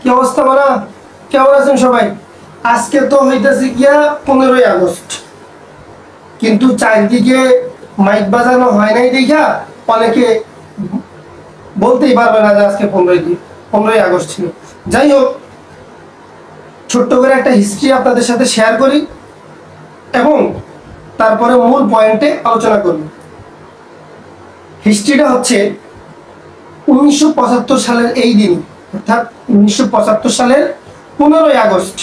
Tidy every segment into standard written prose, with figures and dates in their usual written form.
কি অবস্থা বলা? কেমন আছেন সবাই? আজকে তো হইতেছে গিয়া 15ই আগস্ট, কিন্তু চারদিকে মাইক বাজানো হয় নাই দেখা অনেকে বলতেই পারবে না যে আজকে 15ই আগস্ট ছিল। যাই হোক, ছোট্ট করে একটা হিস্ট্রি আপনাদের সাথে শেয়ার করি এবং তারপরে মূল পয়েন্টে আলোচনা করব। হিস্ট্রিটা হচ্ছে 1975 সালের এই দিন, অর্থাৎ 1975 সালের 15ই আগস্ট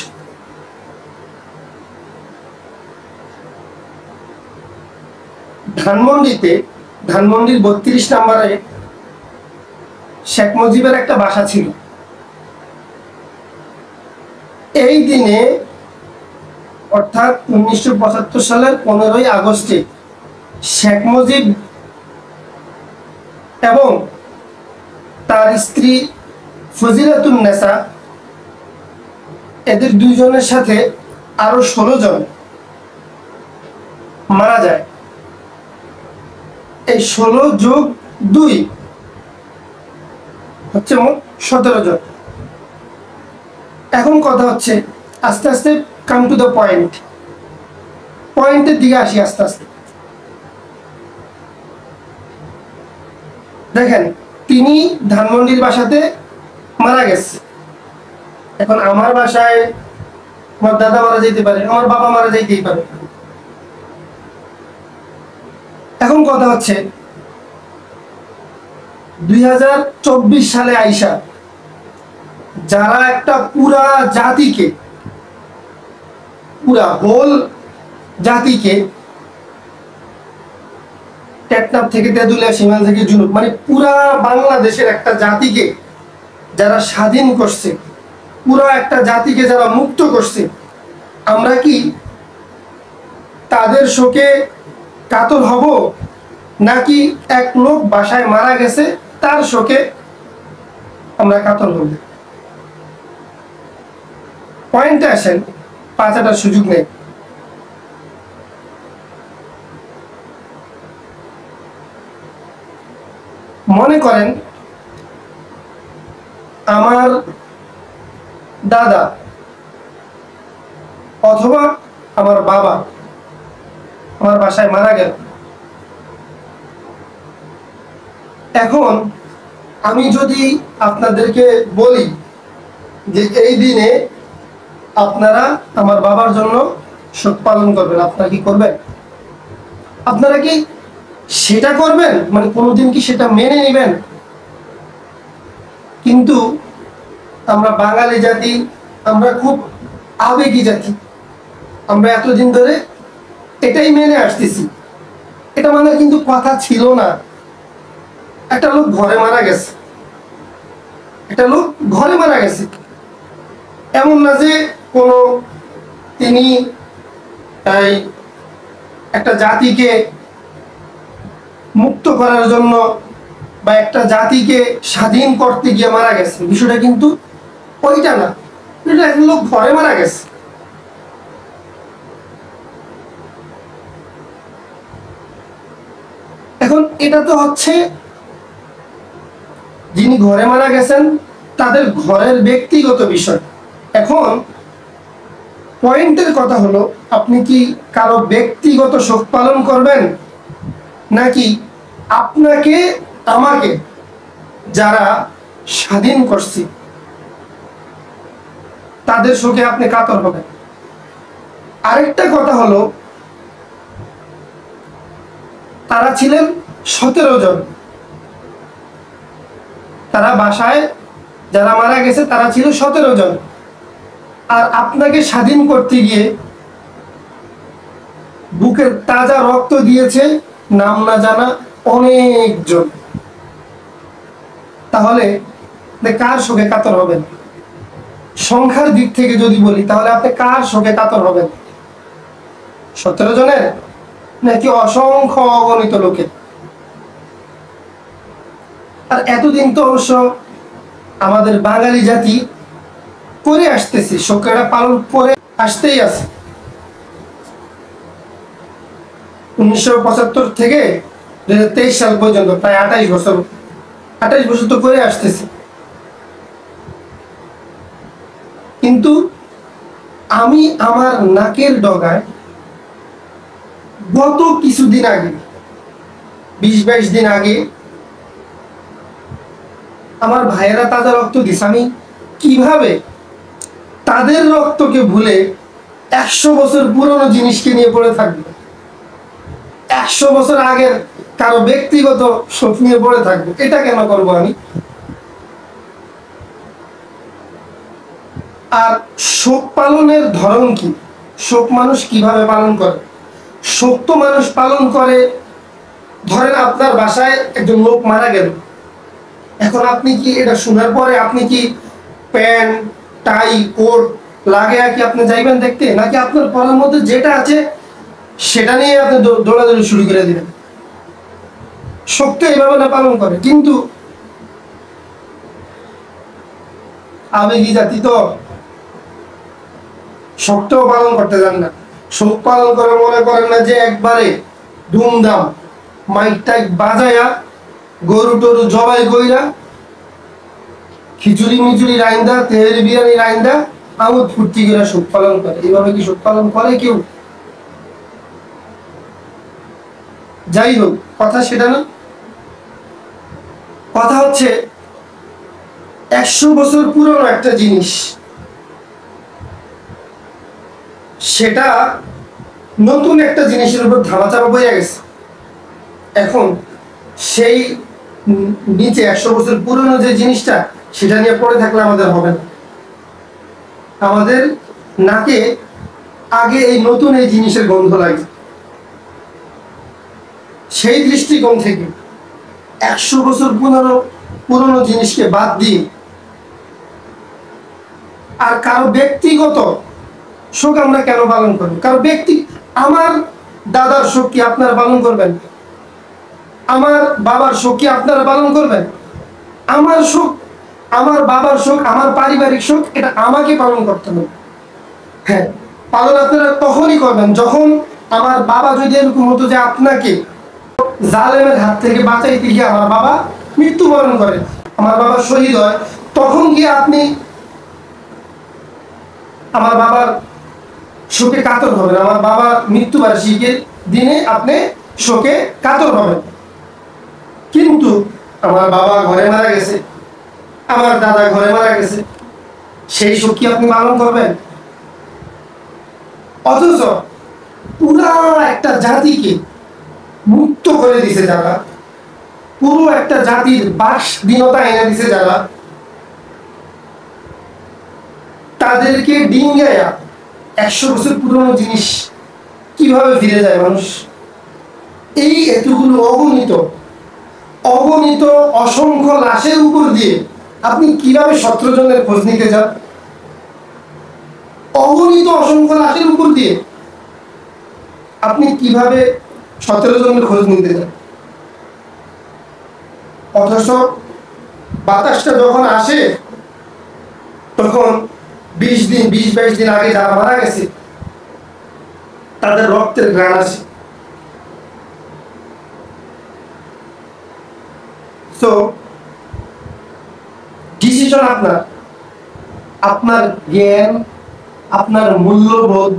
ধানমন্ডির 32 নম্বরে শেখ মুজিবের একটা বাসা ছিল। এই দিনে অর্থাৎ 1975 সালের 15ই আগস্টে শেখ মুজিব এবং তার স্ত্রী ফজিলাতুন্নেসা এদের দুইজনের সাথে আরো 16 জন মারা যায়। এই 16 যোগ 2 হচ্ছে মোট 17 জন। এখন কথা হচ্ছে আস্তে আস্তে কাম টু দ্য পয়েন্টের দিকে আসি আস্তে আস্তে। দেখেন, তিনি ধানমন্ডির বাসাতে মারা গেছে। এখন আমার বাসায় আমার দাদা মারা যেতে পারে, আমার বাবা মারা যেতেই পারে। এখন কথা হচ্ছে 2024 সালে আইসা যারা একটা পুরা হোল জাতিকে টেকনাফ থেকে তেঁতুলিয়া, সীমান্ত থেকে জুনুব, মানে পুরা বাংলাদেশের একটা জাতিকে যারা স্বাধীন করছে, পুরা একটা জাতিকে যারা মুক্ত করছে, আমরা কি তাদের শোকে কাতর হব, নাকি এক লোক বাসায় মারা গেছে তার শোকে আমরা কাতর হব? পয়েন্টে আসেন, পাঁচাটার সুযোগ নেই। মনে করেন আমার দাদা অথবা আমার বাবা আমার বাসায় মারা গেল। এখন আমি যদি আপনাদেরকে বলি যে এই দিনে আপনারা আমার বাবার জন্য শোক পালন করবেন, আপনারা কি করবেন? আপনারা কি সেটা করবেন? মানে কোনোদিন কি সেটা মেনে নেবেন? কিন্তু আমরা বাঙালি জাতি, আমরা খুব আবেগী জাতি। আমরা এতদিন ধরে এটাই মেনে আসতেছি। এটা মানে কিন্তু কথা ছিল না। একটা লোক ঘরে মারা গেছে, এমন না যে কোনো তিনি একটা জাতিকে মুক্ত করার জন্য বা একটা জাতিকে স্বাধীন করতে গিয়ে মারা গেছে। বিষয়টা কিন্তু ওইটা না, এটা এক লোক ঘরে মারা গেছে। এখন এটা তো হচ্ছে যিনি ঘরে মারা গেছেন তাদের ঘরের ব্যক্তিগত বিষয়। এখন পয়েন্টের কথা হলো, আপনি কি কারো ব্যক্তিগত শোক পালন করবেন, নাকি আপনাকে আমাকে যারা স্বাধীন করছে তাদের শোকে আপনি কাতর হবেন? আরেকটা কথা হলো, তারা ছিলেন 17 জন। তারা বাসায় যারা মারা গেছে তারা ছিল 17 জন। আর আপনাকে স্বাধীন করতে গিয়ে বুকের তাজা রক্ত দিয়েছে নাম না জানা অনেকজন। তাহলে কার শোকে কাতর হবেন? সংখ্যার দিক থেকে যদি বলি, তাহলে আপনি কার শোকে কাতর হবেন? 17 জনের, নাকি অসংখ্য অগণিত লোকের? আর এতদিন তো অবশ্য আমাদের বাঙালি জাতি করে আসতেছি, শোকটা পালন করে আসতেই আছে। 1975 থেকে 2023 সাল পর্যন্ত প্রায় 28 বছর তো করে আসতেছি। কিন্তু আমি আমার নাকের ডগায় গত কিছুদিন আগে 20-22 দিন আগে আমার ভাইয়েরা তাদের রক্ত দিছে, আমি কিভাবে তাদের রক্তকে ভুলে 100 বছর পুরনো জিনিসকে নিয়ে পড়ে থাকবো, 100 বছর আগের কারো ব্যক্তিগত শোক নিয়ে পড়ে থাকবো? এটা কেন করবো আমি? আর শোক পালনের ধরন কি? শোক মানুষ কিভাবে পালন করে? শোক তো মানুষ পালন করে, ধরেন আপনার বাসায় একজন লোক মারা গেল, এখন আপনি কি এটা শোনার পরে আপনি কি প্যান্ট টাই কোট লাগে কি আপনি যাইবেন দেখতে, নাকি আপনার পরের মধ্যে যেটা আছে সেটা নিয়ে আপনি দৌড়াদৌড়ি শুরু করে দিবেন? শোক তো এইভাবে না পালন করে। কিন্তু আবেগী জাতি তো শোকটাও পালন করতে জান না। শোক পালন করে মনে করেন না যে একবারে ধুমধাম মাইক টাইক বাজায়া গরু টরু জবাই কইরা খিচুড়ি মিচুড়ি রাইন্দা তেহারি বিরিয়ানি রাইন্দা আমোদ ফুর্তি করে শোক পালন করে। এইভাবে কি শোক পালন করে কেউ? যাই হোক, কথা সেটা না। কথা হচ্ছে 100 বছর পুরনো একটা জিনিস, সেটা নতুন একটা জিনিসের উপর ধামাচাপা বইয়া গেছে। এখন সেই নিচে 100 বছর পুরনো যে জিনিসটা, সেটা নিয়ে পড়ে থাকলে আমাদের হবে না। আমাদের নাকে আগে এই নতুন এই জিনিসের গন্ধ লাগে। সেই দৃষ্টিকোণ থেকে 100 বছর পুরনো জিনিসকে বাদ দিয়ে আর কারো ব্যক্তিগত শোক আমরা কেন পালন করব? কারো আমার দাদার শোক কি আপনারা পালন করবেন? আমার বাবার শোক কি আপনারা পালন করবেন? আমার শোক, আমার বাবার শোক, আমার পারিবারিক শোক, এটা আমাকে পালন করতে হবে। হ্যাঁ, পালন আপনারা তখনই করবেন যখন আমার বাবা যদি এরকম হতো যে আপনাকে জালেমের হাত থেকে বাঁচাইতে গিয়ে আমার বাবা মৃত্যুবরণ করে, আমার বাবা শহীদ হয়, তখন গিয়ে আপনি আমার বাবার শোকে কাতর হবেন। আমার বাবার মৃত্যুবার্ষিকীর দিনে আপনি শোকে কাতর হবেন। কিন্তু আমার বাবা ঘরে মারা গেছে, আমার দাদা ঘরে মারা গেছে, সেই শোক কি আপনি পালন করবেন? অথচ পুরা একটা জাতিকে মুক্ত করে দিছে যারা, পুরো একটা জাতির স্বাধীনতা এনে দিছে যারা, তাদেরকে ডিঙ্গায়া 100 বছর পুরনো জিনিস কিভাবে ফিরে যায় মানুষ? এই এতগুলো অগণিত অসংখ্য লাশের উপর দিয়ে আপনি কিভাবে 17 জনের খোঁজ নিতে যান? অগণিত অসংখ্য লাশের উপর দিয়ে আপনি কিভাবে 17 জনের খোঁজ নিতে যান? অথচ বাতাসটা যখন আসে তখন 20-22 দিন আগে যারা মারা গেছে তাদের রক্তের ঘ্রাণ আসে। তো ডিসিশন আপনার জ্ঞান, আপনার মূল্যবোধ,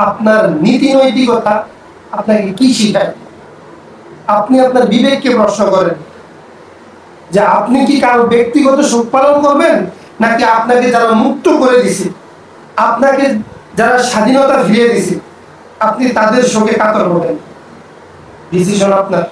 আপনার নীতি নৈতিকতা আপনাকে কি শিখায়? আপনি আপনার বিবেককে প্রশ্ন করেন যে আপনি কি কারো ব্যক্তিগত শোক পালন করবেন, নাকি আপনাকে যারা মুক্ত করে দিছে, আপনাকে যারা স্বাধীনতা ফিরিয়ে দিছে, আপনি তাদের শোকে কাতর হবেন? ডিসিশন আপনার।